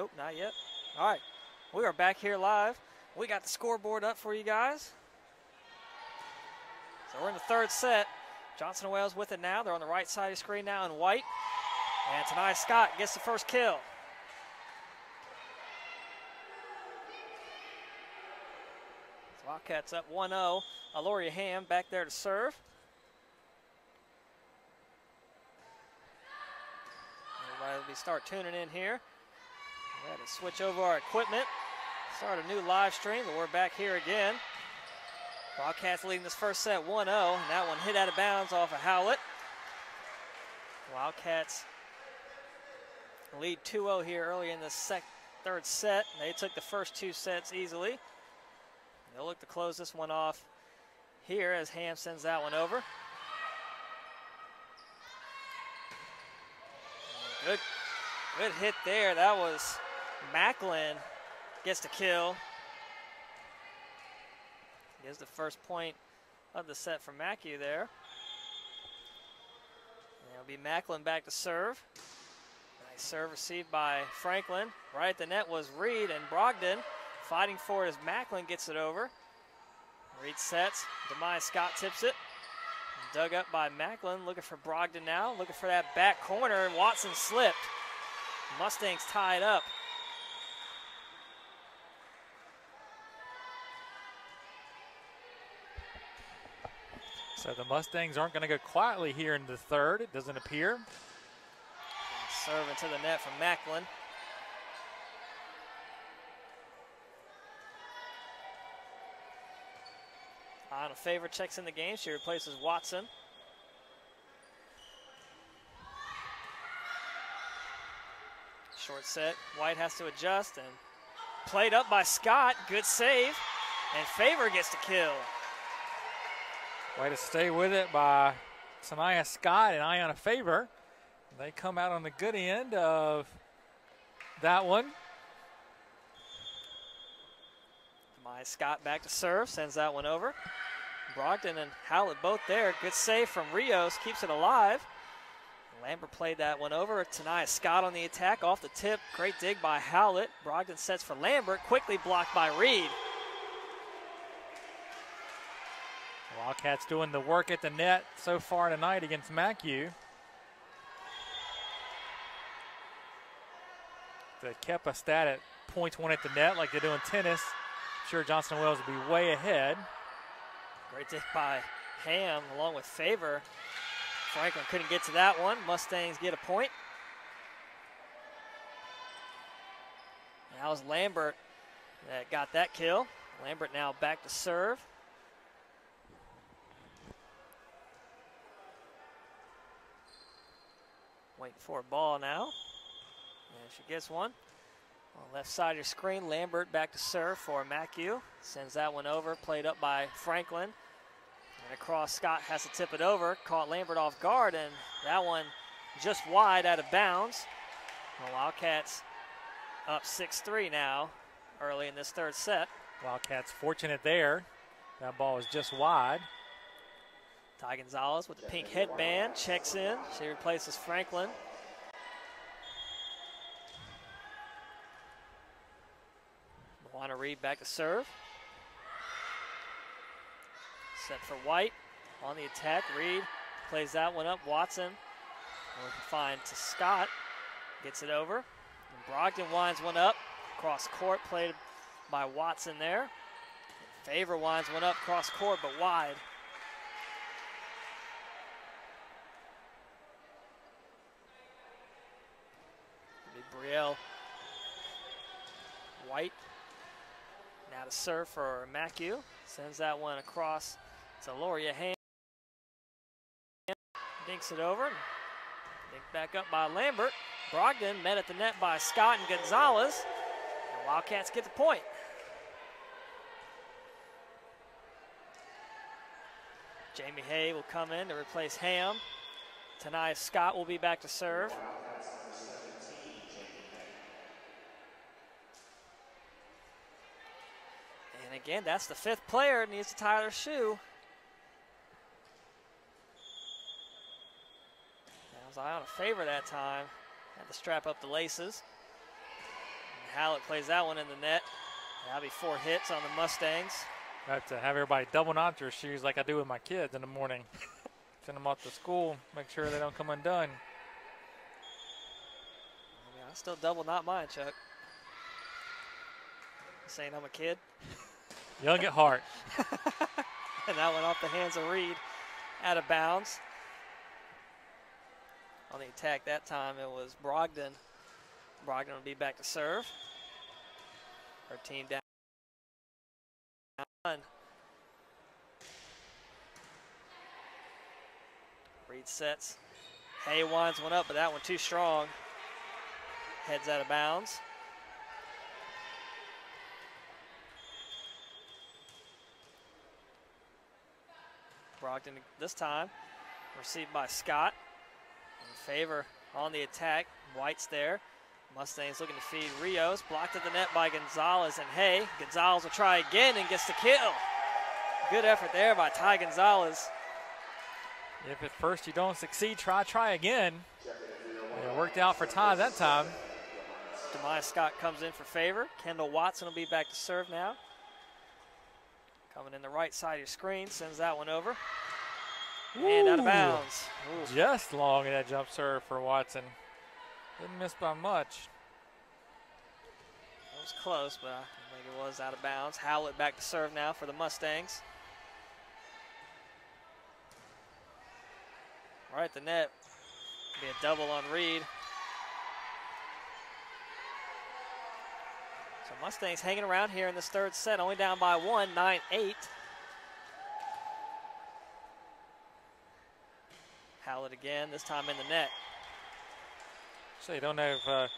Nope, not yet. All right, we are back here live. We got the scoreboard up for you guys. So we're in the third set. Johnson & Wales with it now. They're on the right side of the screen now in white. And Tanai Scott gets the first kill. So Wildcats up 1-0. Aloria Ham back there to serve. Everybody will start tuning in here. We had to switch over our equipment, start a new live stream, but we're back here again. Wildcats leading this first set 1-0, and that one hit out of bounds off of Howlett. Wildcats lead 2-0 here early in the third set. They took the first two sets easily. They'll look to close this one off here as Ham sends that one over. Good hit there. That was Macklin gets the kill. Gives the first point of the set for MACU there. And it'll be Macklin back to serve. Nice serve received by Franklin. Right at the net was Reed, and Brogdon fighting for it as Macklin gets it over. Reed sets. Demai Scott tips it. Dug up by Macklin, looking for Brogdon now, looking for that back corner, and Watson slipped. Mustangs tied up. So the Mustangs aren't going to go quietly here in the third, it doesn't appear. Serve into the net from Macklin. Anna Favor checks in the game. She replaces Watson. Short set. White has to adjust and played up by Scott. Good save. And Favor gets the kill. Way to stay with it by Sanaya Scott and Ayanna Favor. They come out on the good end of that one. Demai Scott back to serve, sends that one over. Brogdon and Howlett both there. Good save from Rios, keeps it alive. Lambert played that one over. Tanaya Scott on the attack, off the tip. Great dig by Howlett. Brogdon sets for Lambert, quickly blocked by Reed. Wildcats doing the work at the net so far tonight against MACU. They kept a stat at points won at the net like they do in tennis. I'm sure Johnson & Wales will be way ahead. Great dig by Ham along with Favor. Franklin couldn't get to that one. Mustangs get a point. And that was Lambert that got that kill. Lambert now back to serve. Waiting for a ball now. And she gets one. On the left side of your screen, Lambert back to serve for MACU. Sends that one over, played up by Franklin. And across, Scott has to tip it over. Caught Lambert off guard, and that one just wide out of bounds. The Wildcats up 6-3 now, early in this third set. Wildcats fortunate there. That ball is just wide. Ty Gonzalez with the pink headband checks in. She replaces Franklin. Moana Reed back to serve. Set for White on the attack. Reed plays that one up. Watson confined to Scott. Gets it over. And Brogdon winds one up. Cross court played by Watson there. Favor winds one up cross court but wide. Brielle White now to serve for MACU. Sends that one across to Loria Ham. Dinks it over. Dinked back up by Lambert. Brogdon met at the net by Scott and Gonzalez. And Wildcats get the point. Jamie Hay will come in to replace Ham. Tanaya Scott will be back to serve. And again, that's the fifth player that needs to tie their shoe. That was Ayanna Favor that time. Had to strap up the laces. Hallett plays that one in the net. That'll be 4 hits on the Mustangs. I have to have everybody double knot their shoes like I do with my kids in the morning. Send them off to school, make sure they don't come undone. I still double knot mine, Chuck. Saying I'm a kid. Young at heart. And that went off the hands of Reed, out of bounds. On the attack that time, it was Brogdon. Brogdon will be back to serve. Her team down. Reed sets. Hay winds one up, but that one too strong. Heads out of bounds. Brogdon this time. Received by Scott. In favor on the attack. White's there. Mustangs looking to feed Rios. Blocked at the net by Gonzalez and Hay. Gonzalez will try again and gets the kill. Good effort there by Ty Gonzalez. If at first you don't succeed, try again. It worked out for Ty that time. Demaya Scott comes in for favor. Kendall Watson will be back to serve now. Coming in the right side of your screen, sends that one over. And out of bounds. Ooh. Just long in that jump serve for Watson. Didn't miss by much. It was close, but I think it was out of bounds. Howlett back to serve now for the Mustangs. Right at the net. Be a double on Reed. So Mustangs hanging around here in this third set, only down by 1, 9-8. Howlett again, this time in the net. So you don't know if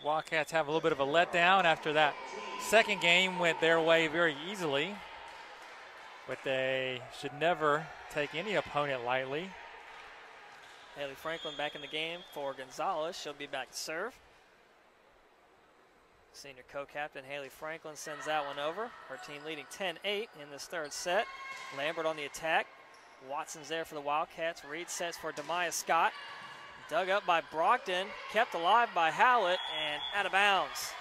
Wildcats have a little bit of a letdown after that second game went their way very easily. But they should never take any opponent lightly. Haley Franklin back in the game for Gonzalez. She'll be back to serve. Senior co-captain Haley Franklin sends that one over. Her team leading 10-8 in this third set. Lambert on the attack. Watson's there for the Wildcats. Reed sets for Demaya Scott. Dug up by Brogdon. Kept alive by Howlett and out of bounds.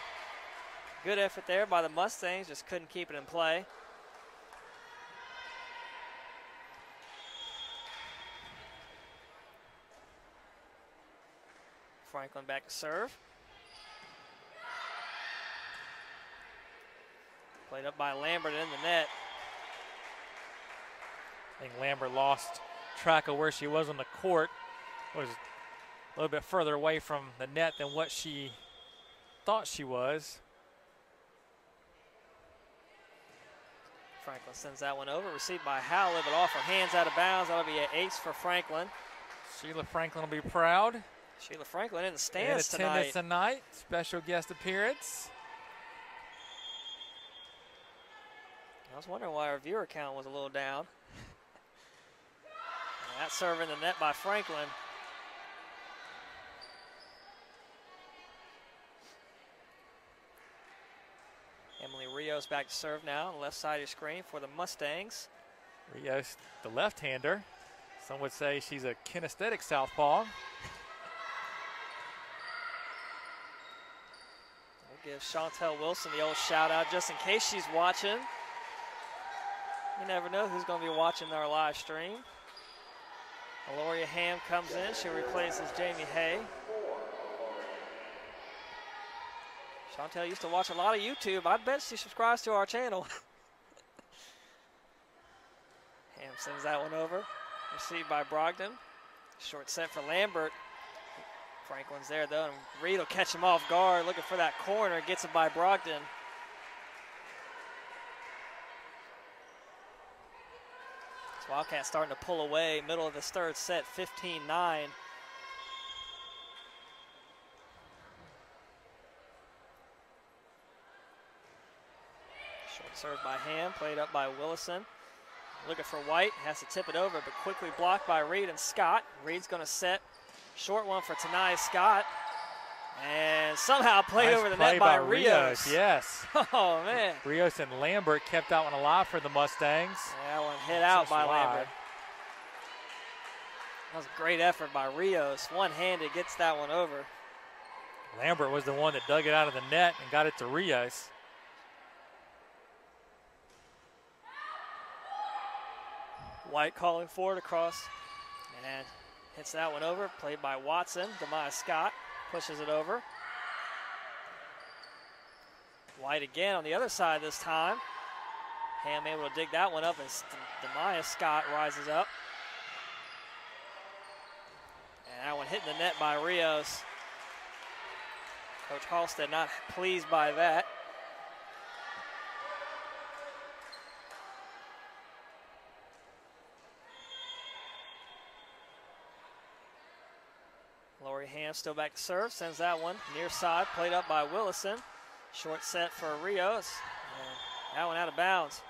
Good effort there by the Mustangs. Just couldn't keep it in play. Franklin back to serve. Played up by Lambert in the net. I think Lambert lost track of where she was on the court. Was a little bit further away from the net than what she thought she was. Franklin sends that one over. Received by Howlett, but off her hands out of bounds. That'll be an ace for Franklin. Sheila Franklin will be proud. Sheila Franklin in the stands in attendance tonight. Special guest appearance. I was wondering why our viewer count was a little down. That serve in the net by Franklin. Emily Rios back to serve now on the left side of your screen for the Mustangs. Rios, the left-hander. Some would say she's a kinesthetic southpaw. We'll give Chantel Wilson the old shout out just in case she's watching. You never know who's going to be watching our live stream. Aloria Ham comes in. She replaces Jamie Hay. Chantel used to watch a lot of YouTube. I bet she subscribes to our channel. Ham sends that one over. Received by Brogdon. Short set for Lambert. Franklin's there, though, and Reed will catch him off guard. Looking for that corner. Gets it by Brogdon. Wildcats starting to pull away. Middle of this third set, 15-9. Short serve by Ham, played up by Willison. Looking for White, has to tip it over, but quickly blocked by Reed and Scott. Reed's going to set. Short one for Tanai Scott. And somehow played nice over the net by Rios. Yes. Oh, man. Rios and Lambert kept that one alive for the Mustangs. That one hit out by Lambert. That was a great effort by Rios. One-handed gets that one over. Lambert was the one that dug it out of the net and got it to Rios. White calling for it across and hits that one over. Played by Watson. Demaya Scott pushes it over. White again on the other side this time. Ham able to dig that one up as Demaya Scott rises up. And that one hitting the net by Rios. Coach Halstead not pleased by that. Lori Ham still back to serve, sends that one near side, played up by Willison. Short set for Rios. And that one out of bounds.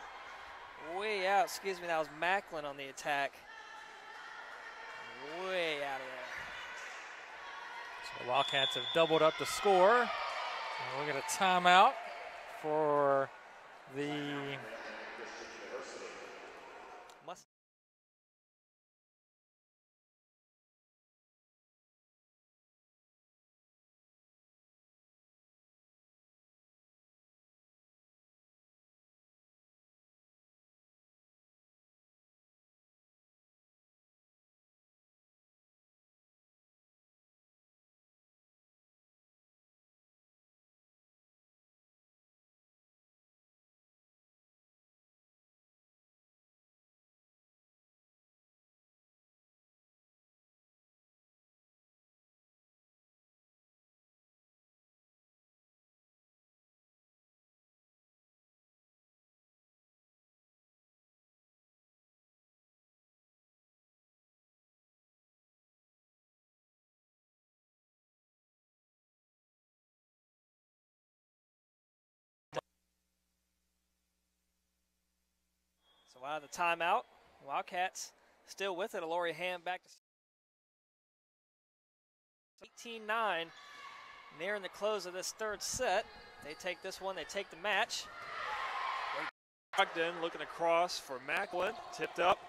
Way out, excuse me, that was Macklin on the attack. Way out of there. So the Wildcats have doubled up the score. And we'll get a timeout for the So out of the timeout, Wildcats still with it. Lori Ham back to 18-9, nearing the close of this third set. They take this one, they take the match. Brogdon looking across for Macklin, tipped up.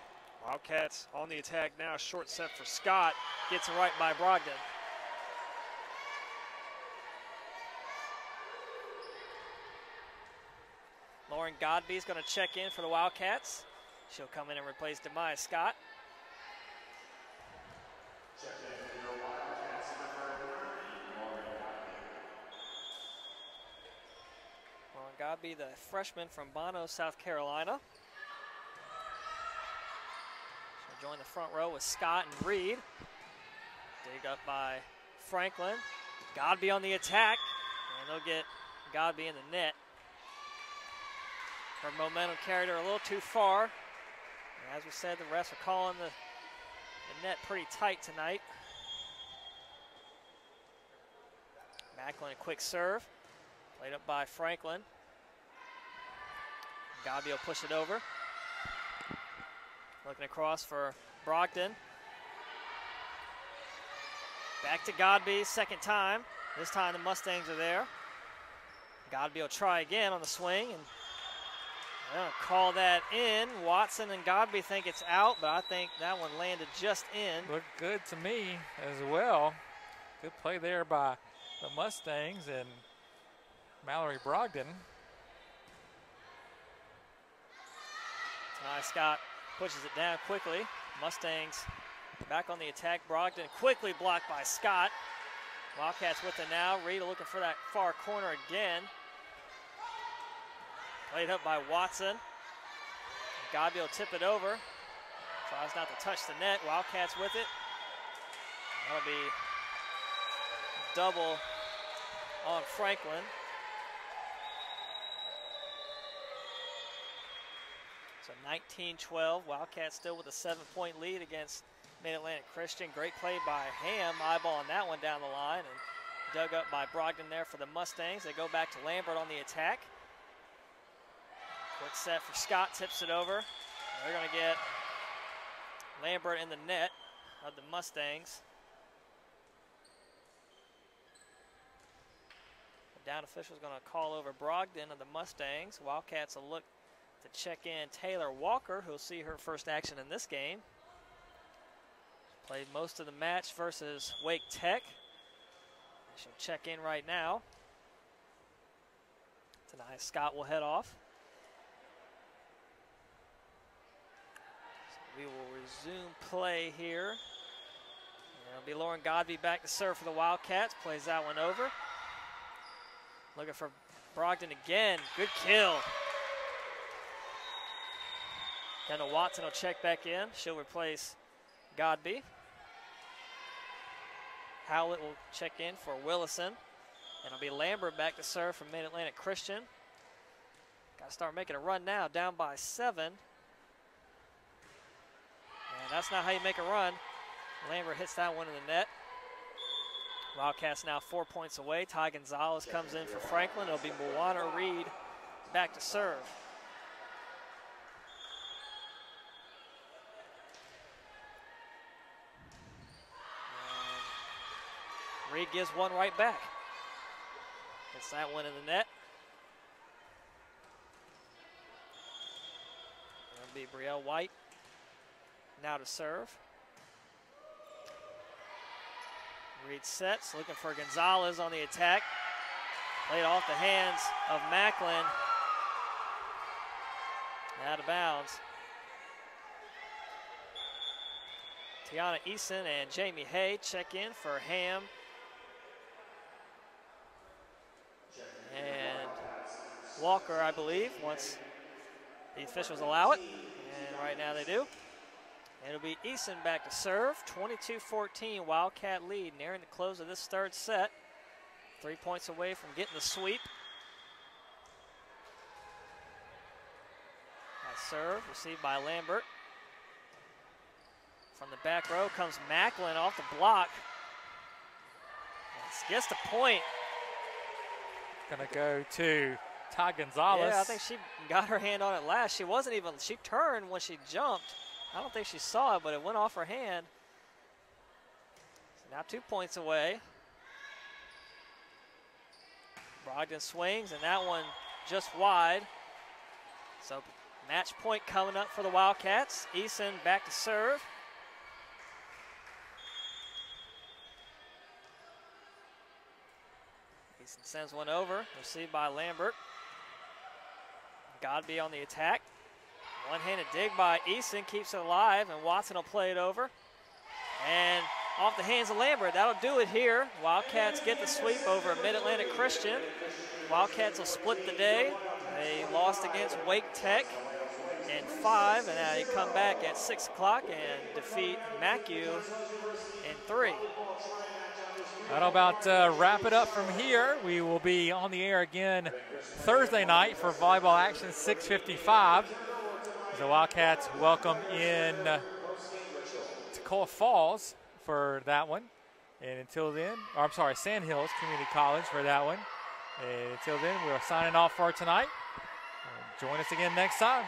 Wildcats on the attack now, short set for Scott. Gets it right by Brogdon. Lauren Godby's going to check in for the Wildcats. She'll come in and replace Demaya Scott. Lauren Godby, the freshman from Bono, South Carolina. She'll join the front row with Scott and Reed. Dig up by Franklin. Godby on the attack, and they'll get Godby in the net. Her momentum carried her a little too far. And as we said, the refs are calling the net pretty tight tonight. Macklin, a quick serve. Played up by Franklin. Godby will push it over. Looking across for Brogdon. Back to Godby, second time. This time the Mustangs are there. Godby will try again on the swing, and they'll call that in. Watson and Godby think it's out, but I think that one landed just in. Looked good to me as well. Good play there by the Mustangs and Mallory Brogdon. Demaya Scott pushes it down quickly. Mustangs back on the attack. Brogdon quickly blocked by Scott. Wildcats with it now. Reed looking for that far corner again. Played up by Watson. Godby will tip it over. Tries not to touch the net. Wildcats with it. That'll be double on Franklin. So 19-12. Wildcats still with a 7-point lead against Mid-Atlantic Christian. Great play by Ham, eyeballing that one down the line, and dug up by Brogdon there for the Mustangs. They go back to Lambert on the attack. Quick set for Scott, tips it over. They're going to get Lambert in the net of the Mustangs. The down official is going to call over Brogdon of the Mustangs. Wildcats will look to check in Taylor Walker, who'll see her first action in this game. Played most of the match versus Wake Tech. She'll check in right now. Tonight, Scott will head off. So we will resume play here. And it'll be Lauren Godby back to serve for the Wildcats. Plays that one over. Looking for Brogdon again. Good kill. Kendall Watson will check back in. She'll replace Godby. Howlett will check in for Willison. And it'll be Lambert back to serve from Mid-Atlantic Christian. Got to start making a run now, down by 7. And that's not how you make a run. Lambert hits that one in the net. Wildcats now 4 points away. Ty Gonzalez comes in for Franklin. It'll be Moana Reed back to serve. And Reed gives one right back. Gets that one in the net. It'll be Brielle White now to serve. Reed sets, looking for Gonzalez on the attack. Played off the hands of Macklin. Out of bounds. Tiana Eason and Jamie Hay check in for Ham. And Walker, I believe, once the officials allow it. And right now they do. And it'll be Eason back to serve. 22-14 Wildcat lead, nearing the close of this third set. 3 points away from getting the sweep. Nice serve, received by Lambert. From the back row comes Macklin off the block. Gets the point. Gonna go to Ty Gonzalez. Yeah, I think she got her hand on it last. She wasn't even, she turned when she jumped. I don't think she saw it, but it went off her hand. So now 2 points away. Brogdon swings, and that one just wide. So match point coming up for the Wildcats. Eason back to serve. Eason sends one over, received by Lambert. Godby on the attack. One-handed dig by Eason, keeps it alive, and Watson will play it over. And off the hands of Lambert, that'll do it here. Wildcats get the sweep over Mid-Atlantic Christian. Wildcats will split the day. They lost against Wake Tech in 5, and now they come back at 6 o'clock and defeat MACU in 3. That'll about wrap it up from here. We will be on the air again Thursday night for volleyball action, 6:55. The Wildcats welcome in Toccoa Falls for that one. And until then, or I'm sorry, Sandhills Community College for that one. And until then, we're signing off for tonight. Join us again next time.